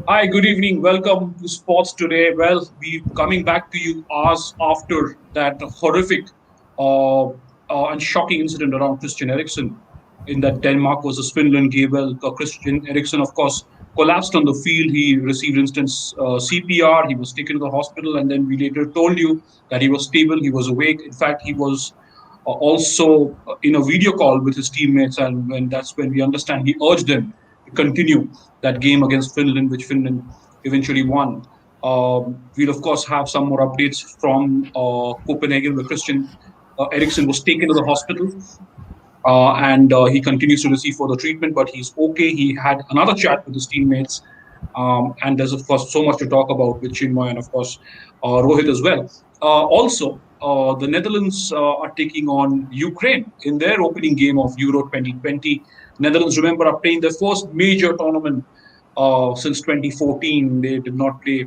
Hi, good evening. Welcome to Sports Today. Well, we coming back to you hours after that horrific and shocking incident around Christian Eriksen in that Denmark versus Finland game. Well, Christian Eriksen, of course, collapsed on the field. He received instant CPR. He was taken to the hospital, and then we later told you that he was stable. He was awake. In fact, he was also in a video call with his teammates, and when that's when we understand he urged them to continue that game against Finland, which Finland eventually won. We'll of course have some more updates from Copenhagen, where Christian Eriksen was taken to the hospital, and he continues to receive further treatment, but he's okay. He had another chat with his teammates, and there's of course so much to talk about with Chinmoy and of course Rohit as well. Also, the Netherlands are taking on Ukraine in their opening game of Euro 2020. Netherlands, remember, are playing their first major tournament since 2014. They did not play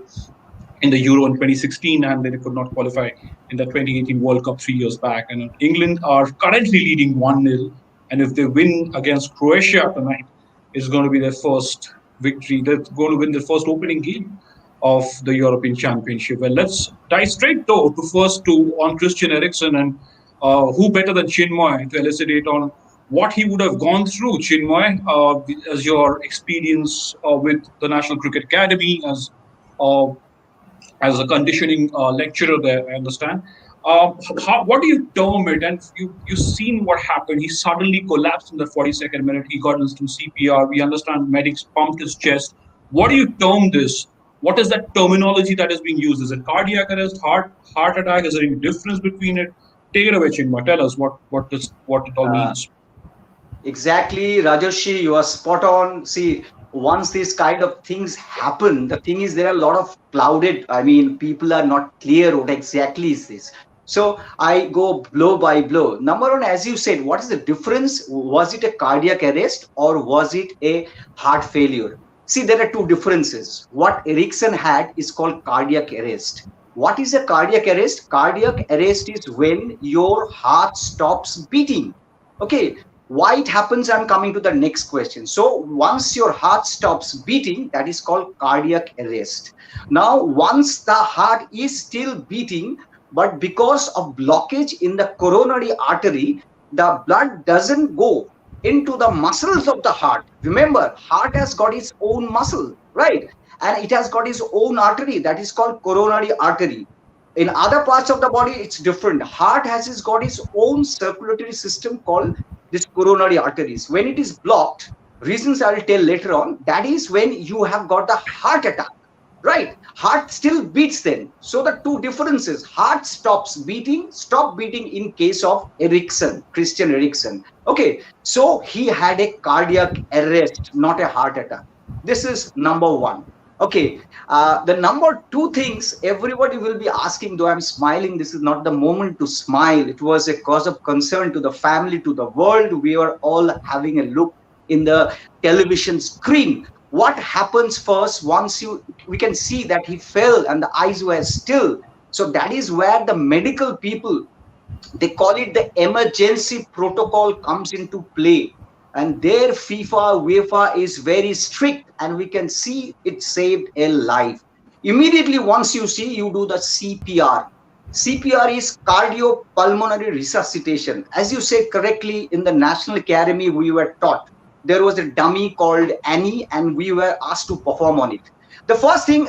in the Euro in 2016, and they could not qualify in the 2018 World Cup 3 years back. And England are currently leading 1-0, and if they win against Croatia tonight, it's going to be their first victory. They're going to win their first opening game of the European Championship. Well, let's dive straight though to first to on Christian Eriksen, and who better than Chinmoy to elucidate on what he would have gone through, Chinmoy, as your experience with the National Cricket Academy, uh, as a conditioning lecturer there, I understand. What do you term it? And you've seen what happened. He suddenly collapsed in the 42nd minute. He got instant CPR. We understand medics pumped his chest. What do you term this? What is that terminology that is being used? Is it cardiac arrest, heart attack? Is there any difference between it? Take it away, Chinma. Tell us what it all Uh, means. exactly, Rajarshi, you are spot on. See, once these kind of things happen, the thing is there are a lot of clouded. I mean, people are not clear what exactly is this. So I go blow by blow. Number one, as you said, what is the difference? Was it a cardiac arrest or was it a heart failure? See, there are two differences. What Erickson had is called cardiac arrest. What is a cardiac arrest? Cardiac arrest is when your heart stops beating. Okay, why it happens, I'm coming to the next question. So once your heart stops beating, that is called cardiac arrest. Now once the heart is still beating, but because of blockage in the coronary artery, the blood doesn't go into the muscles of the heart. Remember, heart has got its own muscle, right? And it has got its own artery, that is called coronary artery. In other parts of the body it's different. Heart has got its own circulatory system called this coronary arteries. When it is blocked, reasons I will tell later on, that is when you have got the heart attack, right? Heart still beats then. So the two differences: heart stop beating in case of Christian Eriksen. Okay, so he had a cardiac arrest, not a heart attack. This is number one. Okay, the number two things everybody will be asking, though I'm smiling, this is not the moment to smile. It was a cause of concern to the family, to the world. We were all having a look in the television screen. What happens first once we can see that he fell and the eyes were still. So that is where the medical people, they call it the emergency protocol, comes into play, and their FIFA UEFA is very strict, and we can see it saved a life. Immediately once you see, you do the CPR. CPR is cardiopulmonary resuscitation. As you said correctly, in the National Academy we were taught there was a dummy called Annie, and we were asked to perform on it. The first thing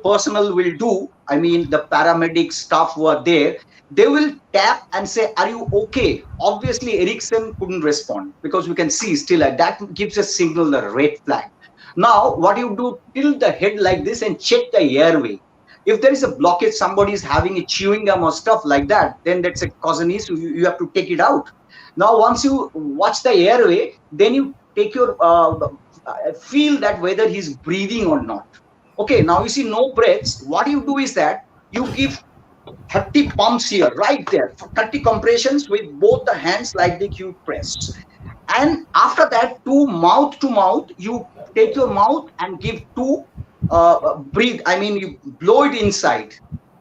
personnel will do, I mean the paramedic staff were there, they will tap and say, are you okay? Obviously Eriksen couldn't respond because we can see still that gives a signal, the red flag. Now what you do, tilt the head like this and check the airway. If there is a blockage, somebody is having a chewing gum or stuff like that, then that's a cause and issue. You have to take it out. Now once you watch the airway, then you take your feel that whether he's breathing or not. Okay, now you see no breaths. What you do is that you give 30 pumps here, right there, 30 compressions with both the hands like the you press. And after that, to mouth, you take your mouth and give two breathe. I mean, you blow it inside.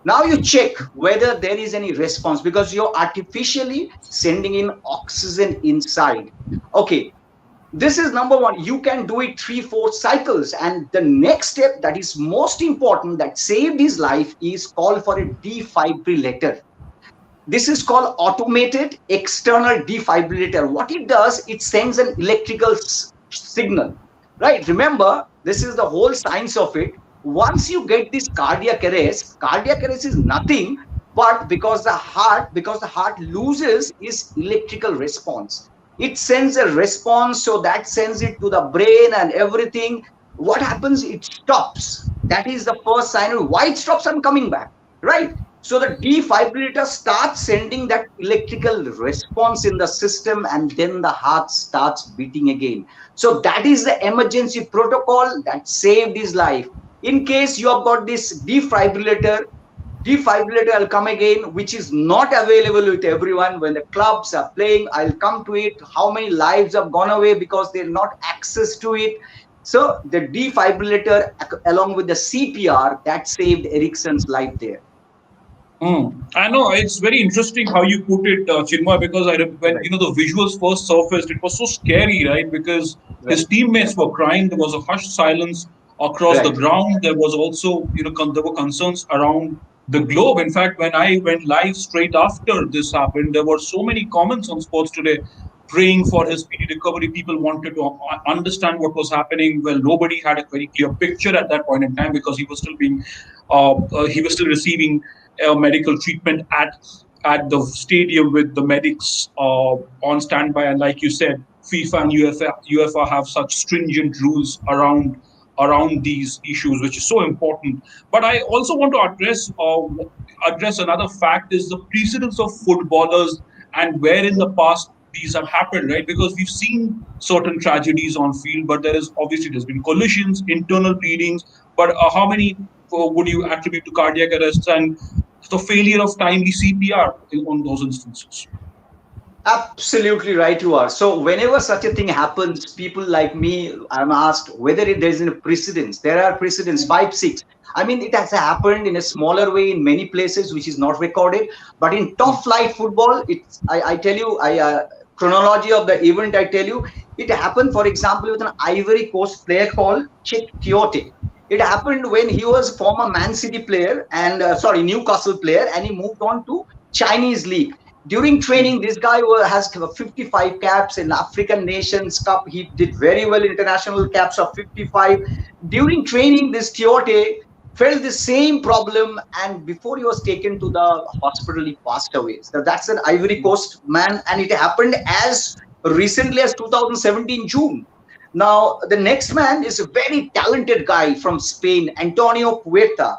Now you check whether there is any response because you're artificially sending in oxygen inside. Okay, This is number one. You can do it 3-4 cycles. And the next step that is most important that saved his life is called for a defibrillator. This is called automated external defibrillator. What it does, it sends an electrical signal, right? Remember, this is the whole science of it. Once you get this cardiac arrest is nothing but because the heart loses its electrical response. It sends a response, so that sends it to the brain and everything. What happens? It stops. That is the first sign. Why it stops? I'm coming back, right? So the defibrillator starts sending that electrical response in the system, and then the heart starts beating again. So that is the emergency protocol that saved his life. In case you have got this defibrillator will come again, which is not available with everyone. When the clubs are playing, I'll come to it, how many lives have gone away because they're not access to it. So the defibrillator along with the CPR, that saved Eriksen's life there. I know it's very interesting how you put it, Chinmay, because when Right, the visuals first surfaced, it was so scary, right? Because his right, teammates were crying. There was a hushed silence across the right. ground. There was also, there were concerns around the globe. In fact, when I went live straight after this happened, there were so many comments on Sports Today praying for his speedy recovery. People wanted to understand what was happening. Well, nobody had a very clear picture at that point in time because he was still receiving medical treatment at the stadium with the medics on standby. And like you said, FIFA and UEFA have such stringent rules around these issues, which is so important. But I also want to address another fact is the precedence of footballers and where in the past these have happened, right? Because we've seen certain tragedies on field, but there's been collisions, internal bleedings. But how many would you attribute to cardiac arrests and the failure of timely CPR on those instances? Absolutely right, you are. So whenever such a thing happens, people like me, I'm asked whether there's a precedence. There are precedents, five, six. I mean, it has happened in a smaller way in many places, which is not recorded. But in top flight football, I tell you, chronology of the event, I tell you, it happened, for example, with an Ivory Coast player called Cheick Tiote. It happened when he was former Man City player and Newcastle player, and he moved on to Chinese league. During training, this guy has 55 caps in African Nations Cup. He did very well in international caps of 55. During training, this Tiote felt the same problem, and before he was taken to the hospital, he passed away. So that's an Ivory Coast man, and it happened as recently as 2017 June. Now, the next man is a very talented guy from Spain, Antonio Puerta.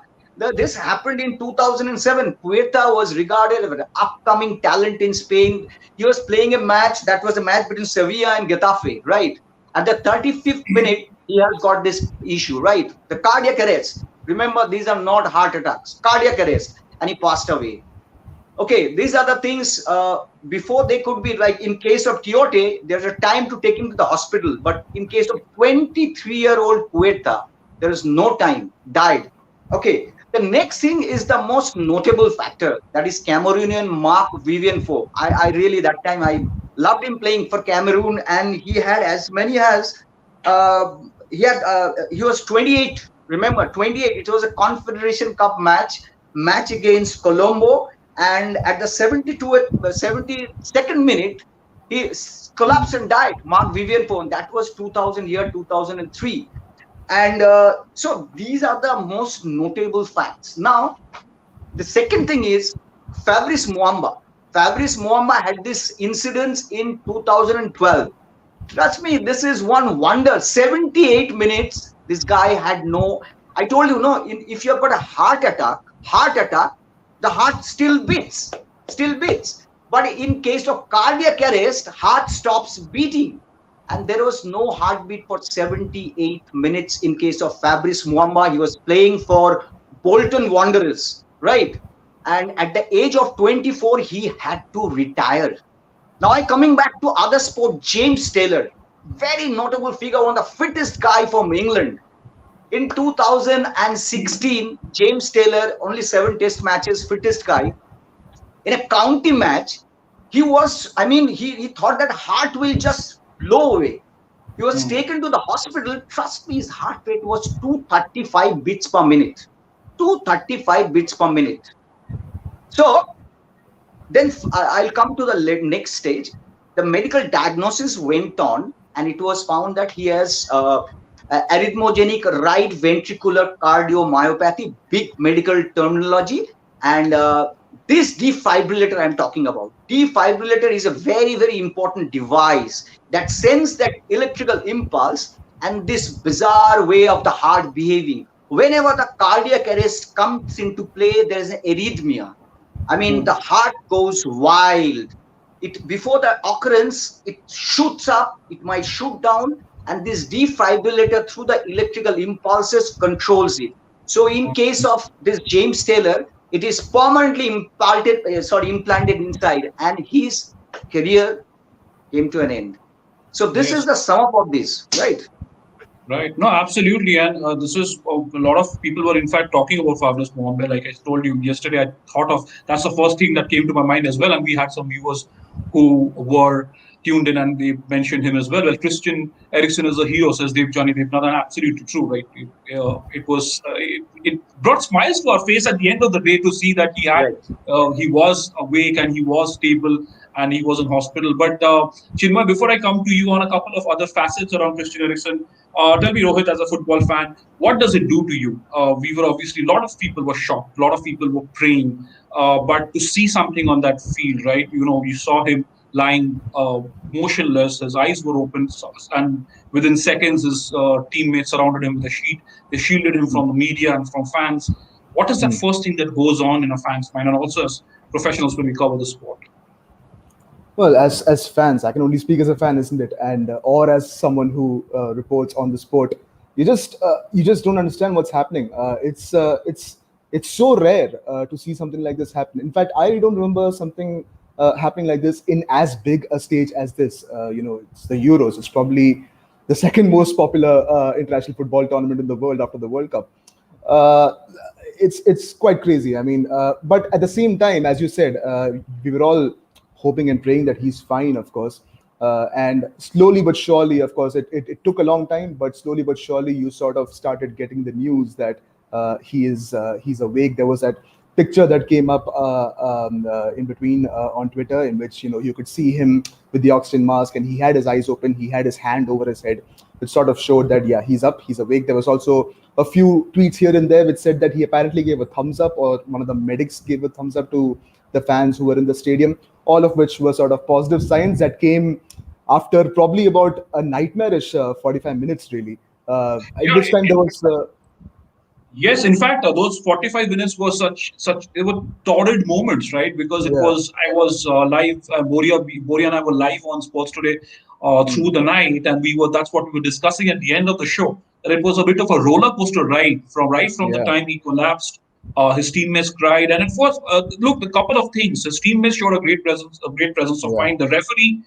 This happened in 2007. Puerta was regarded as an upcoming talent in Spain. He was playing a match that was a match between Sevilla and Getafe, right? At the 35th minute, he has got this issue, right? The cardiac arrest. Remember, these are not heart attacks, cardiac arrest. And he passed away. Okay, these are the things before they could be like in case of Tiote, there's a time to take him to the hospital. But in case of 23-year-old Puerta, there is no time, died. Okay, the next thing is the most notable factor, that is Cameroonian Mark Vivian Foe. I really, that time, I loved him playing for Cameroon, and he had as many as, he was 28. Remember, 28, it was a Confederation Cup match against Colombo. And at the 72nd minute, he collapsed and died. Mark Vivian Foe. That was 2003. And so these are the most notable facts. Now, the second thing is Fabrice Muamba. Fabrice Muamba had this incident in 2012. Trust me, this is one wonder. 78 minutes, this guy had no. I told you, no, if you've got a heart attack, the heart still beats. But in case of cardiac arrest, heart stops beating. And there was no heartbeat for 78 minutes in case of Fabrice Muamba. He was playing for Bolton Wanderers, right? And at the age of 24, he had to retire. Now, I coming back to other sport, James Taylor, very notable figure, one of the fittest guy from England. In 2016, James Taylor, only 7 test matches, fittest guy. In a county match, he thought that heart will just blow away. He was mm, taken to the hospital. Trust me, his heart rate was 235 beats per minute. 235 beats per minute. So then I'll come to the next stage. The medical diagnosis went on, and it was found that he has arrhythmogenic right ventricular cardiomyopathy, big medical terminology. And this defibrillator I'm talking about, defibrillator is a very, very important device that sends that electrical impulse and this bizarre way of the heart behaving. Whenever the cardiac arrest comes into play, there is an arrhythmia. I mean, the mm. heart goes wild. It before the occurrence, it shoots up, it might shoot down, and this defibrillator through the electrical impulses controls it. So, in case of this James Taylor, it is permanently implanted inside, and his career came to an end. So, this is Yes. the sum up of this, right? Right. No, absolutely. And this is a lot of people were in fact talking about Fabulous Mohammed. Like I told you yesterday, I thought of that's the first thing that came to my mind as well. And we had some viewers who were tuned in and they mentioned him as well. Well, Christian Eriksen is a hero, says Dave Johnny. They've not absolutely true, right? It brought smiles to our face at the end of the day to see that Right. he was awake and he was stable and he was in hospital. But Chinmay, before I come to you on a couple of other facets around Christian Eriksen, tell me, Rohit, as a football fan, what does it do to you? We were obviously, a lot of people were shocked, a lot of people were praying, but to see something on that field, right? You saw him lying motionless, his eyes were open, and within seconds, his teammates surrounded him with a sheet. They shielded him from the media and from fans. What is that Mm. first thing that goes on in a fan's mind, and also as professionals when we cover the sport? Well, as fans, I can only speak as a fan, isn't it? And or as someone who reports on the sport, you just don't understand what's happening. It's so rare to see something like this happen. In fact, I don't remember something happening like this in as big a stage as this. It's the Euros. It's probably the second most popular international football tournament in the world after the World Cup. Uh, it's quite crazy. I mean, but at the same time, as you said, we were all hoping and praying that he's fine, of course. And slowly but surely, of course, it took a long time, but slowly but surely, you sort of started getting the news that he's awake. There was that picture that came up in between on Twitter, in which you could see him with the oxygen mask, and he had his eyes open, he had his hand over his head. It sort of showed that yeah, he's up, he's awake. There was also a few tweets here and there which said that he apparently gave a thumbs up, or one of the medics gave a thumbs up to the fans who were in the stadium, all of which were sort of positive signs that came after probably about a nightmarish 45 minutes, really. In which time there was. Yes, in fact, those 45 minutes were such they were torrid moments, right? Because it Yeah. was I was live, Boria and I were live on Sports Today Mm, through the night, and we were that's what we were discussing at the end of the show. That it was a bit of a roller coaster ride from the yeah. time he collapsed. His teammates cried, and it was look a couple of things. His teammates showed a great presence of Yeah. mind. The referee,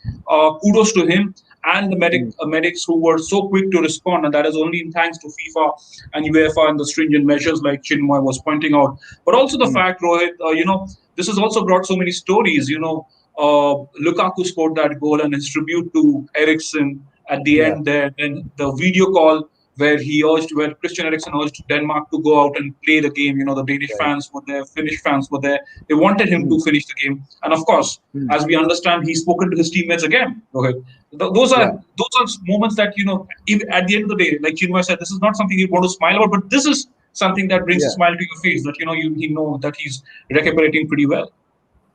kudos to him, and the Mm, medics who were so quick to respond, and that is only in thanks to FIFA and UEFA and the stringent measures like Chinmoy was pointing out. But also the mm, fact, Rohit, this has also brought so many stories. Lukaku scored that goal and his tribute to Eriksen at the yeah. end there, and the video call where Christian Eriksen urged Denmark to go out and play the game. The Danish Right. fans were there, Finnish fans were there. They wanted him Mm, to finish the game, and of course, mm, as we understand, he's spoken to his teammates again. Rohit, those are yeah. moments that at the end of the day, like Chinmay said, this is not something you want to smile about, but this is something that brings a Yeah. smile to your face. That you know that he's recuperating pretty well.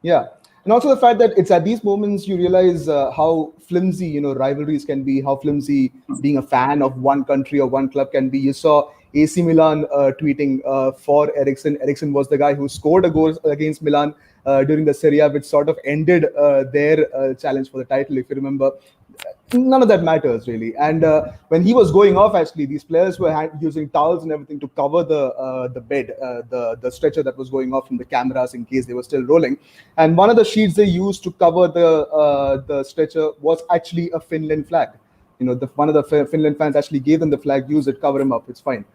Yeah, and also the fact that it's at these moments you realize how flimsy rivalries can be, how flimsy being a fan of one country or one club can be. You saw AC Milan tweeting for Eriksen. Eriksen was the guy who scored a goal against Milan during the Serie A, which sort of ended their challenge for the title. If you remember, none of that matters really. And when he was going off, actually, these players were using towels and everything to cover the bed, the stretcher that was going off from the cameras in case they were still rolling. And one of the sheets they used to cover the stretcher was actually a Finland flag. One of the Finland fans actually gave them the flag. Use it, cover him up. It's fine.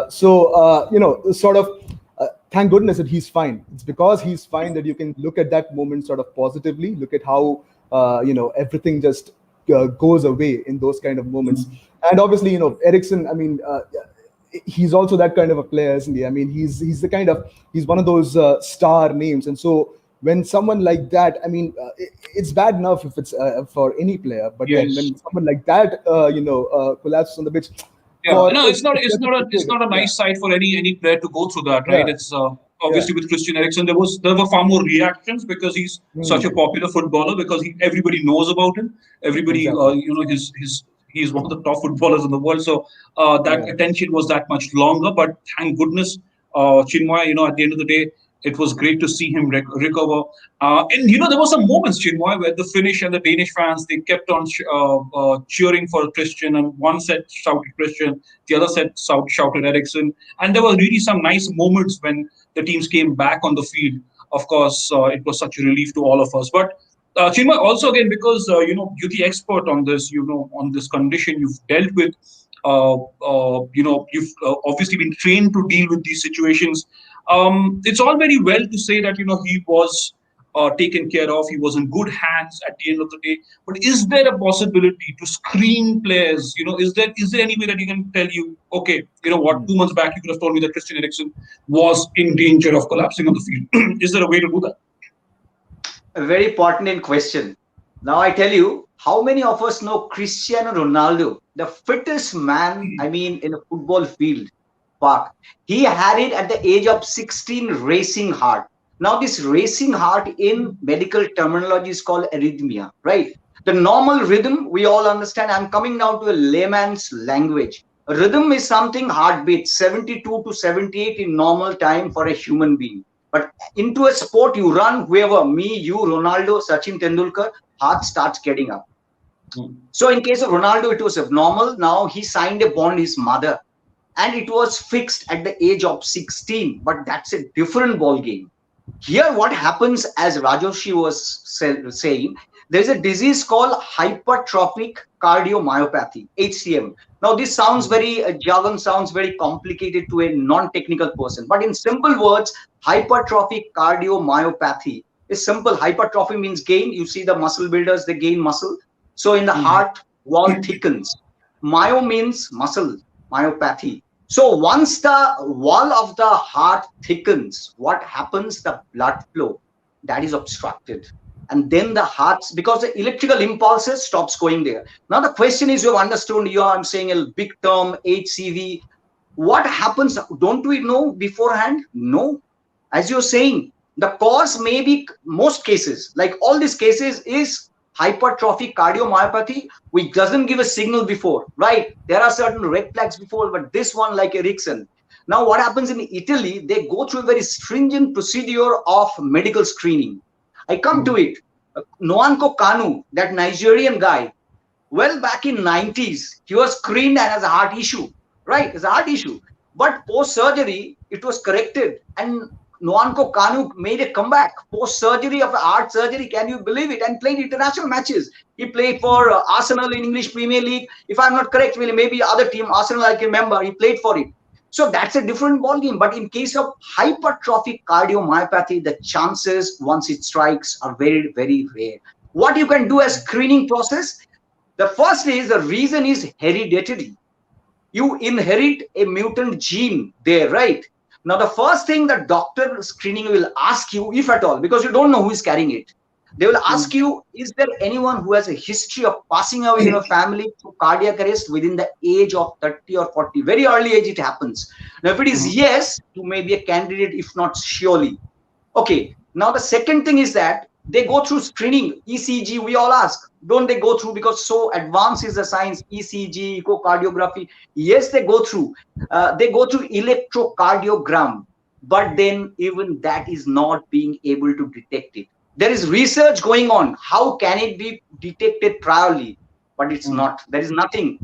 Sort of. Thank goodness that he's fine. It's because he's fine that you can look at that moment sort of positively. Look at how everything just goes away in those kind of moments. And obviously, Ericsson. I mean, he's also that kind of a player, isn't he? I mean, he's the kind of he's one of those star names, and so when someone like that, I mean, it's bad enough if it's for any player, but then Yes. when someone like that, collapses on the pitch, Yeah, for no, it's just a it's kid. not a Yeah, nice sight for any player to go through that, right? yeah, It's yeah. obviously with Christian Eriksen, there were far more reactions because he's such a Hmm. popular footballer, because everybody knows about him. Everybody, Exactly. he's one of the top footballers in the world, so that Yeah. attention was that much longer. But thank goodness, Chinmay, at the end of the day, it was great to see him recover. And there were some moments, Chinmay, where the Finnish and the Danish fans, they kept on cheering for Christian, and one set shouted Christian, the other set shouted Eriksen, and there were really some nice moments when the teams came back on the field. Of course, it was such a relief to all of us. But Chinmay, also again, because you're the expert on this, on this condition, you've dealt with. You've obviously been trained to deal with these situations. It's all very well to say that he was taken care of, he was in good hands at the end of the day. But is there a possibility to screen players? Is there any way that you can tell okay, you know what, 2 months back you could have told me that Christian Eriksen was in danger of collapsing on the field? Is there a way to do that? A very pertinent question. Now I tell you, how many of us know Cristiano Ronaldo, the fittest man, I mean, in a football field park? He had it at the age of 16, racing heart. Now, this racing heart in medical terminology is called arrhythmia, right? The normal rhythm, we all understand. I'm coming now to a layman's language. Rhythm is something heartbeat, 72 to 78 in normal time for a human being. But into a sport, you run, whoever, me, you, Ronaldo, Sachin Tendulkar, heart starts getting up. So in case of Ronaldo, it was abnormal. Now he signed a bond with his mother, and it was fixed at the age of 16. But that's a different ball game. Here, what happens, as Rajoshi was saying, there's a disease called hypertrophic cardiomyopathy, HCM. Now, this sounds very jargon, sounds very complicated to a non-technical person. But in simple words, hypertrophic cardiomyopathy is simple. Hypertrophy means gain. You see the muscle builders, they gain muscle. So in the heart, wall thickens. Myo means muscle, myopathy. So once the wall of the heart thickens, what happens? The blood flow that is obstructed. And then the hearts, because the electrical impulses stops going there. Now the question is, you have understood, I'm saying a big term, HCV. What happens? Don't we know beforehand? No. As you're saying, the cause may be, most cases, like all these cases, is hypertrophic cardiomyopathy, which doesn't give a signal before, right? There are certain red flags before, but this one, like Eriksen. Now, what happens in Italy, they go through a very stringent procedure of medical screening. I come to it. Nwankwo Kanu, that Nigerian guy, well, back in 90s, he was screened and has a heart issue, right? It's a heart issue. But post-surgery, it was corrected. And Nwankwo Kanu made a comeback post-surgery of a heart surgery. Can you believe it? And played international matches. He played for Arsenal in English Premier League. If I'm not correct, maybe other team, Arsenal, I can remember, he played for it. So that's a different ballgame. But in case of hypertrophic cardiomyopathy, the chances once it strikes are very, very rare. What you can do as screening process, the first is, the reason is hereditary. You inherit a mutant gene there, right? Now, the first thing the doctor screening will ask you, if at all, because you don't know who is carrying it, they will ask you, is there anyone who has a history of passing away in your family through cardiac arrest within the age of 30 or 40? Very early age it happens. Now, if it is yes, you may be a candidate, if not surely. Okay. Now, the second thing is that they go through screening, ECG, we all ask, don't they go through, because so advanced is the science, ECG, echocardiography. Yes, they go through electrocardiogram, but then even that is not being able to detect it. There is research going on. How can it be detected priorly? But it's not. There is nothing.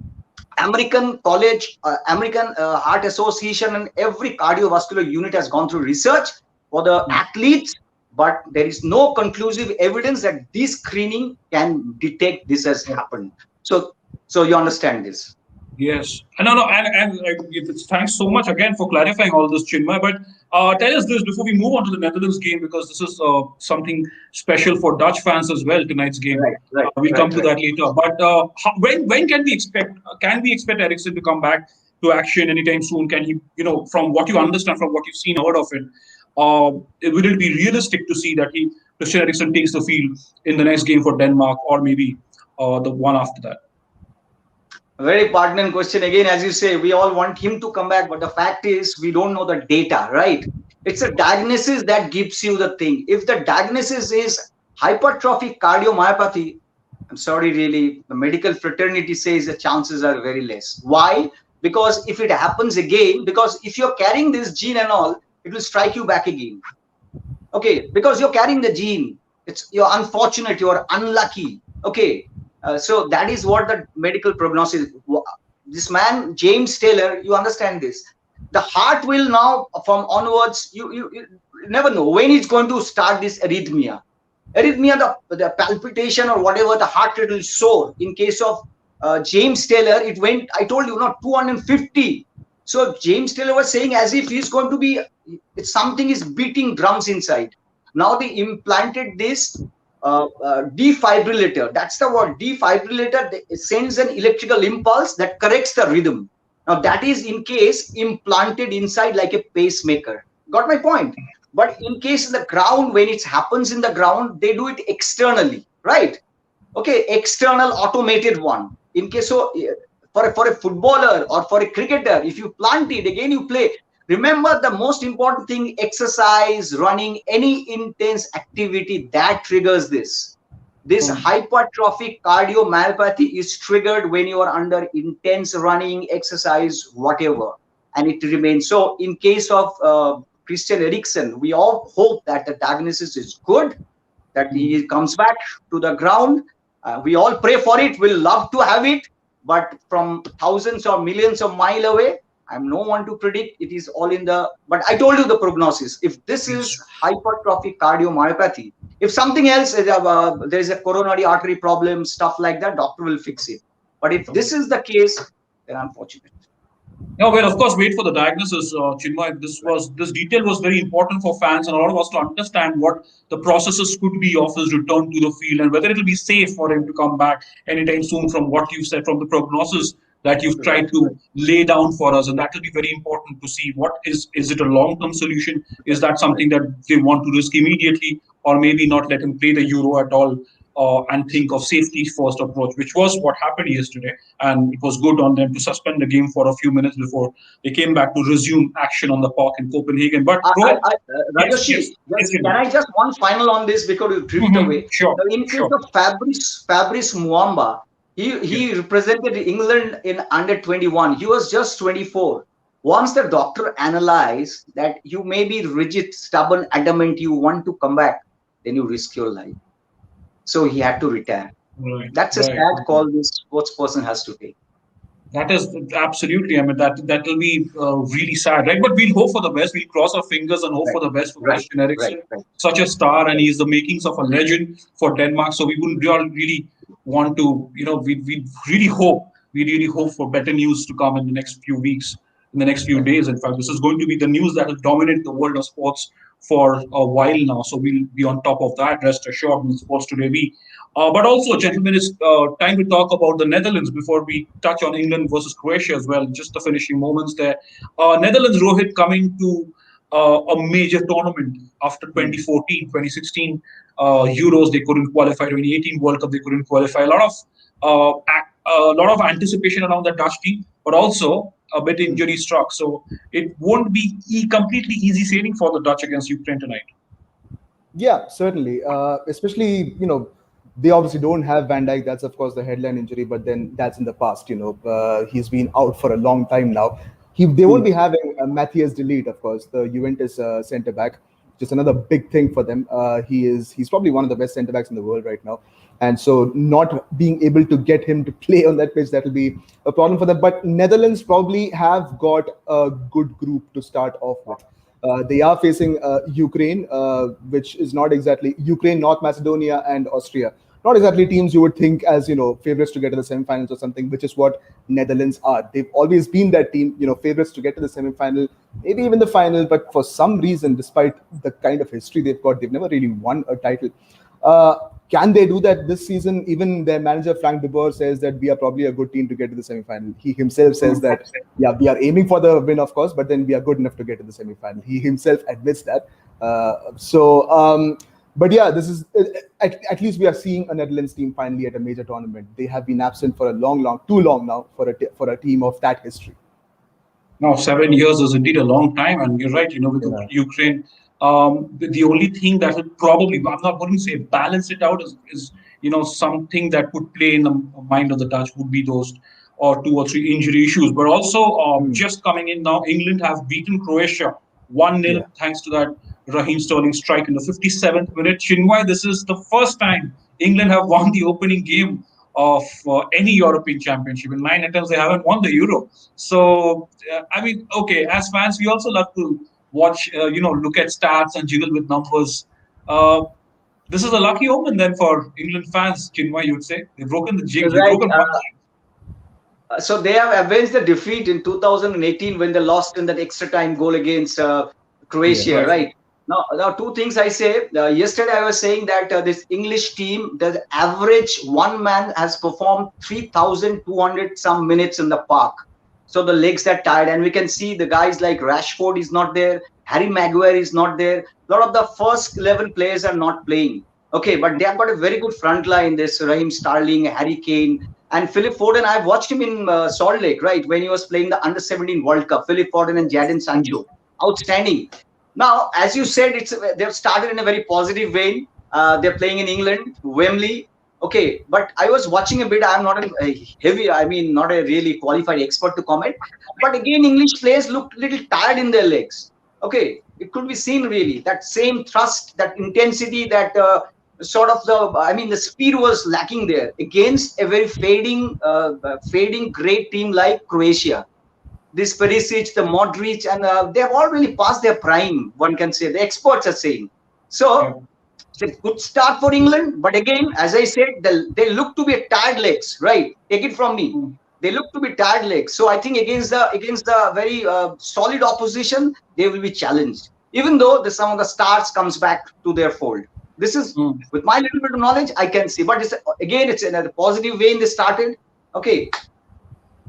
American Heart Association and every cardiovascular unit has gone through research for the athletes, but there is no conclusive evidence that this screening can detect this has happened. So you understand this. Yes, thanks so much again for clarifying all this, Chinmay. But tell us this before we move on to the Netherlands game, because this is something special for Dutch fans as well. Tonight's game, Right, right, we'll come right, to right. that later. But when can we expect? Can we expect Eriksen to come back to action anytime soon? Can he, from what you understand, from what you've seen, heard of it, would it be realistic to see that Christian Eriksen takes the field in the next game for Denmark, or maybe the one after that? A very pertinent question again. As you say, we all want him to come back, but the fact is we don't know the data, right? It's a diagnosis that gives you the thing. If the diagnosis is hypertrophic cardiomyopathy, I'm sorry, really, the medical fraternity says the chances are very less. Why? Because if it happens again, because if you're carrying this gene and all, it will strike you back again. Okay, because you're carrying the gene. You're unfortunate, you're unlucky. Okay, so that is what the medical prognosis. This man James Taylor, you understand this. The heart will now from onwards. You never know when it's going to start this arrhythmia. The palpitation or whatever, the heart rate will soar. In case of James Taylor, it went. I told you, not 250. So James Taylor was saying as if he's going to be. Something is beating drums inside. Now they implanted this defibrillator. That's the word, defibrillator. It sends an electrical impulse that corrects the rhythm. Now that is in case implanted inside like a pacemaker. Got my point? But in case in the ground, when it happens in the ground, they do it externally, right? Okay, external automated one. In case so, for a footballer or for a cricketer, if you plant it again, you play. Remember the most important thing: exercise, running, any intense activity that triggers this. This hypertrophic cardiomyopathy is triggered when you are under intense running, exercise, whatever, and it remains. So, in case of Christian Eriksen, we all hope that the diagnosis is good, that he comes back to the ground. We all pray for it. We'll love to have it, but from thousands or millions of miles away, I'm no one to predict. It is all in the. But I told you the prognosis. If this is hypertrophic cardiomyopathy, if something else, there is a coronary artery problem, stuff like that, doctor will fix it. But if this is the case, then unfortunate. No, well, of course, wait for the diagnosis, Chinmay. This detail was very important for fans and a lot of us to understand what the processes could be of his return to the field and whether it will be safe for him to come back anytime soon. From what you said, from the prognosis that you've tried to lay down for us, and that will be very important to see. What is it a long term solution? Is that something that they want to risk immediately, or maybe not let him play the Euro at all? And think of safety first approach, which was what happened yesterday. And it was good on them to suspend the game for a few minutes before they came back to resume action on the park in Copenhagen. But yes, Rajoshi, yes, yes, can I just one final on this because you drift away? sure, In case sure. of Fabrice Muamba, he represented England in under 21. He was just 24. Once the doctor analyzed that you may be rigid, stubborn, adamant, you want to come back, then you risk your life. So he had to retire. Right, That's a right. sad call this sports person has to take. That is absolutely. I mean, that will be really sad, right? But we'll hope for the best. We'll cross our fingers and hope Right, for the best for right, Christian right, Eriksen, right, such a star, and right. he's the makings of a legend for Denmark. So we wouldn't really want to, we really hope for better news to come in the next few weeks, in the next few days. In fact, this is going to be the news that will dominate the world of sports for a while now. So we'll be on top of that. Rest assured, in Sports Today we. But also, gentlemen, it's time to talk about the Netherlands before we touch on England versus Croatia as well. Just the finishing moments there. Netherlands, Rohit, coming to a major tournament after 2014, 2016 Euros, they couldn't qualify. 2018 World Cup, they couldn't qualify. A lot of anticipation around the Dutch team, but also a bit injury struck. So it won't be completely easy sailing for the Dutch against Ukraine tonight. Yeah, certainly. Especially, they obviously don't have Van Dijk. That's of course the headline injury, but then that's in the past. He's been out for a long time now. They won't be having Matthias de Ligt, of course, the Juventus centre back. Just another big thing for them. He's probably one of the best centre backs in the world right now, and so not being able to get him to play on that pitch, that will be a problem for them. But Netherlands probably have got a good group to start off with. They are facing Ukraine, which is not exactly Ukraine, North Macedonia, and Austria. not exactly teams you would think as favorites to get to the semifinals or something, which is what Netherlands are. They've always been that team, favorites to get to the semifinal, maybe even the final. But for some reason, despite the kind of history they've got, they've never really won a title. Uh, can they do that this season? Even their manager Frank de Boer says that we are probably a good team to get to the semifinal. He himself says that, yeah, we are aiming for the win, of course, but then we are good enough to get to the semifinal. He himself admits that. But yeah, this is at least we are seeing a Netherlands team finally at a major tournament. They have been absent for a too long now for a team of that history. Now, 7 years is indeed a long time, and you're right. With Yeah. Ukraine, the only thing that would probably, I'm not going to say balance it out, is something that would play in the mind of the Dutch would be those or two or three injury issues. But also, Hmm. just coming in now, England have beaten Croatia 1-0 Yeah. thanks to that Raheem Sterling strike in the 57th minute. Chinwai, this is the first time England have won the opening game of any European championship. In 9 attempts, they haven't won the Euro. So, I mean, okay, as fans, we also love to watch, look at stats and jiggle with numbers. Uh, this is a lucky omen then for England fans, Chinmay, you'd say. They've broken the jinx, they've Right. broken one. So they have avenged the defeat in 2018 when they lost in that extra time goal against Yeah. Croatia, Right. right? Now, two things I say. Yesterday, I was saying that this English team, the average one man has performed 3,200 some minutes in the park. So the legs are tired, and we can see the guys like Rashford is not there, Harry Maguire is not there. A lot of the first 11 players are not playing. Okay, but they have got a very good front line. This Raheem Sterling, Harry Kane, and Philip Foden. I've watched him in Salt Lake, right, when he was playing the Under 17 World Cup. Philip Foden and Jadon Sancho, outstanding. Now, as you said, they've started in a very positive vein. They're playing in England, Wembley. Okay, but I was watching a bit. I'm not a heavy, I mean, not a really qualified expert to comment. But again, English players looked a little tired in their legs. Okay, it could be seen really that same thrust, that intensity, that sort of the speed was lacking there against a very fading great team like Croatia. This Perisic, the Modric, and they have all really passed their prime, one can say. The experts are saying. Yeah. So it's a good start for England. But again, as I said, they look to be tired legs, right? Take it from me. Mm. They look to be tired legs. So I think against the very solid opposition, they will be challenged. Even though some of the stars comes back to their fold. This is Mm. with my little bit of knowledge, I can see. But it's in a positive way they started. Okay.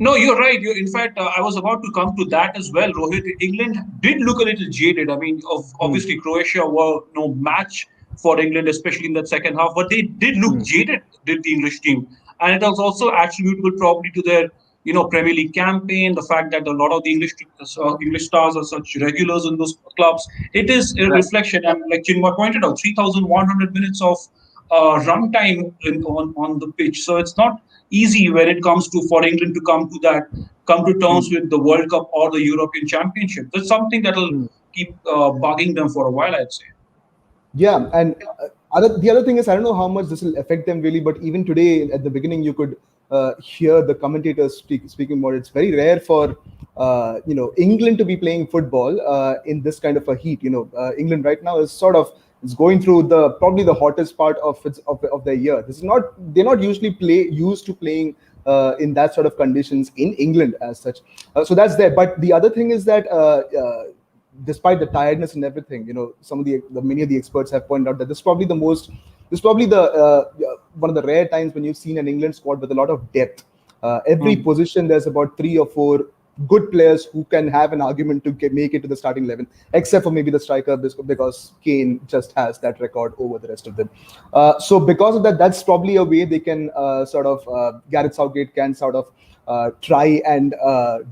No, you're right. In fact, I was about to come to that as well, Rohit. England did look a little jaded. I mean, Hmm. obviously Croatia were no match for England, especially in that second half. But they did look Hmm. jaded, did the English team, and it was also attributable probably to their Premier League campaign, the fact that a lot of the English stars are such regulars in those clubs. It is a Right. reflection, and like Chinma pointed out, 3,100 minutes of runtime on the pitch. So it's not easy when it comes to for England to come to terms Hmm. with the World Cup or the European Championship. That's something that will Hmm. keep bugging them for a while, I'd say. Yeah, and the other thing is, I don't know how much this will affect them really, but even today at the beginning, you could hear the commentators speaking more. It's very rare for England to be playing football in this kind of a heat. England right now is going through the probably the hottest part of their year. This is not they're not usually used to playing in that sort of conditions in England as such. So that's there. But the other thing is that despite the tiredness and everything, some of the many of the experts have pointed out that this is probably the one of the rare times when you've seen an England squad with a lot of depth. Every Mm. position, there's about three or four good players who can have an argument to make it to the starting 11, except for maybe the striker, because Kane just has that record over the rest of them. So because of that, that's probably a way they can Gareth Southgate can try and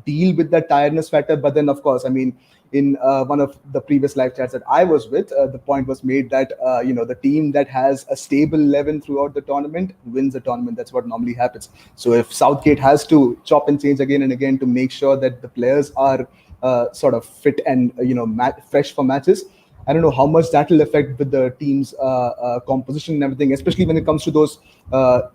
deal with that tiredness factor. But then, of course, I mean, in one of the previous live chats that I was with, the point was made that the team that has a stable 11 throughout the tournament wins the tournament. That's what normally happens. So if Southgate has to chop and change again and again to make sure that the players are sort of fit and fresh for matches, I don't know how much that will affect with the team's composition and everything, especially when it comes to those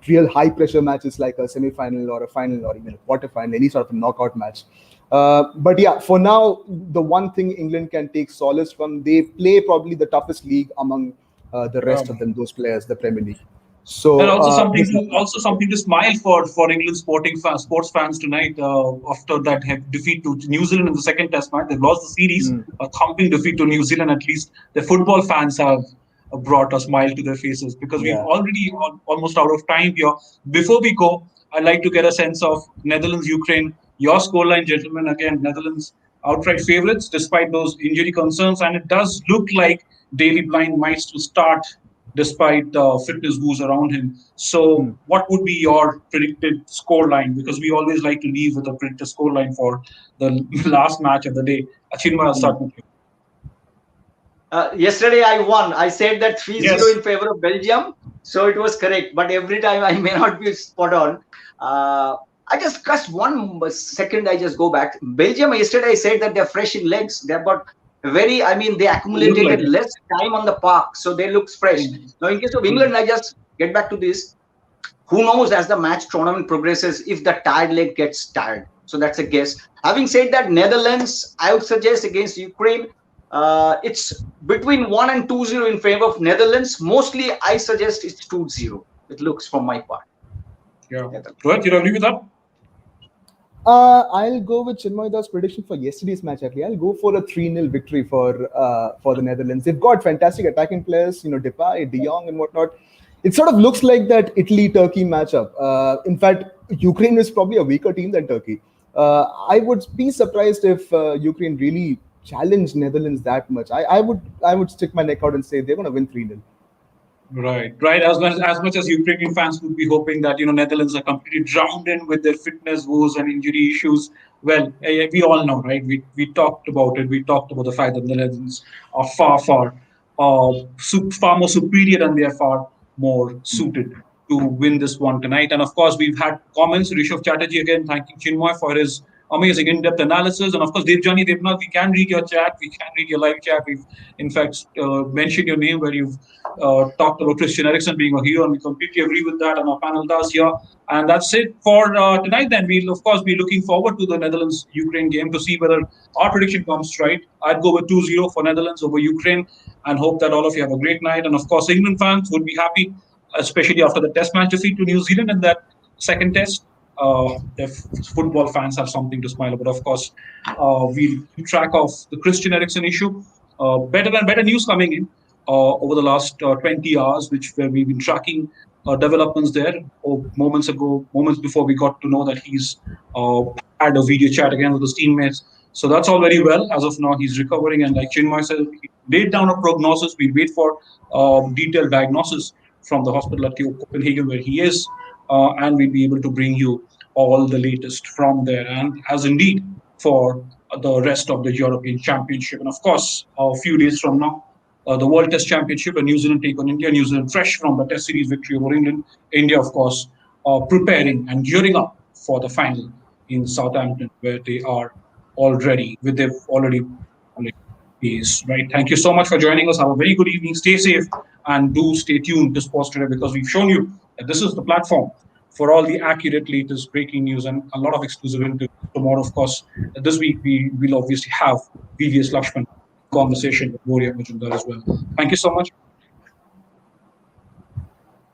real high pressure matches like a semi-final or a final or even a quarter-final, any sort of a knockout match. But yeah, for now, the one thing England can take solace from, they play probably the toughest league among the rest of Um, them, those players, the Premier League. And So also something to smile for England sports fans tonight after that defeat to New Zealand in the second Test match. They've lost the series, a thumping defeat to New Zealand. At least the football fans have brought a smile to their faces because we've yeah. already almost out of time here. Before we go, I'd like to get a sense of Netherlands Ukraine. Your scoreline, gentlemen. Again, Netherlands outright favourites despite those injury concerns, and it does look like Daily Blind might still start despite fitness woes around him. So, Hmm. what would be your predicted score line? Because we always like to leave with a predicted score line for the last match of the day. Achinma, I'll Hmm. start with you. Yesterday I won. I said that 3-0 Yes. in favor of Belgium, so it was correct. But every time I may not be spot on. I just 1 second. I just go back. Belgium yesterday I said that they're fresh in legs. They've got I mean, they Look like accumulated it. less time on the park, so they look fresh. Mm, Now, in case of mm. England, I just get back to this. Who knows as the match tournament progresses if the tired leg gets tired. So that's a guess. Having said that, Netherlands, I would suggest against Ukraine, it's between 1 and 2-0 in favor of Netherlands. Mostly, I suggest it's 2-0. It looks from my part. Yeah. Netherlands. Rohit, you agree with that? I'll go with Chinmoyda's prediction for yesterday's match. Actually, I'll go for a 3-0 victory for the Netherlands. They've got fantastic attacking players, Depay, De Jong, and whatnot. It sort of looks like that Italy-Turkey matchup. In fact, Ukraine is probably a weaker team than Turkey. I would be surprised if Ukraine really challenged Netherlands that much. I would stick my neck out and say they're going to win 3-0. Right, right. As much as Ukrainian fans would be hoping that Netherlands are completely drowned in with their fitness woes and injury issues. Well, we all know, right? We talked about it. We talked about the fact that the Netherlands are far more superior, and they are far more suited to win this one tonight. And of course, we've had comments. Rishabh Chatterjee again thanking Chinmoy for his amazing in-depth analysis. And of course, Devnath, we can read your chat. We can read your live chat. We've in fact mentioned your name where you've talked about Christian Eriksen being a hero, and we completely agree with that, and our panel does here. And that's it for tonight. Then we'll of course be looking forward to the Netherlands-Ukraine game to see whether our prediction comes right. I'd go with 2-0 for Netherlands over Ukraine, and hope that all of you have a great night. And of course, England fans would be happy, especially after the Test match defeat to New Zealand in that second Test. If football fans have something to smile about, of course, we'll keep track of the Christian Eriksen issue. Better news coming in over the last 20 hours, where we've been tracking developments there. Moments before we got to know that he's had a video chat again with his teammates. So that's all very well. As of now, he's recovering, and like Chinmay said, he laid down a prognosis. We wait for detailed diagnosis from the hospital at Copenhagen where he is, and we'll be able to bring you all the latest from there. And as indeed for the rest of the European Championship, and of course, a few days from now, the World Test Championship, and New Zealand take on India. New Zealand fresh from the Test Series victory over England. India, of course, preparing and gearing up for the final in Southampton, where they are already with their already is right. Thank you so much for joining us. Have a very good evening. Stay safe and do stay tuned to Sports Today, because we've shown you that this is the platform for all the accurate latest breaking news and a lot of exclusive interviews. Tomorrow, of course, this week we will obviously have VVS Lakshman conversation with Gloria Majumdar as well. Thank you so much.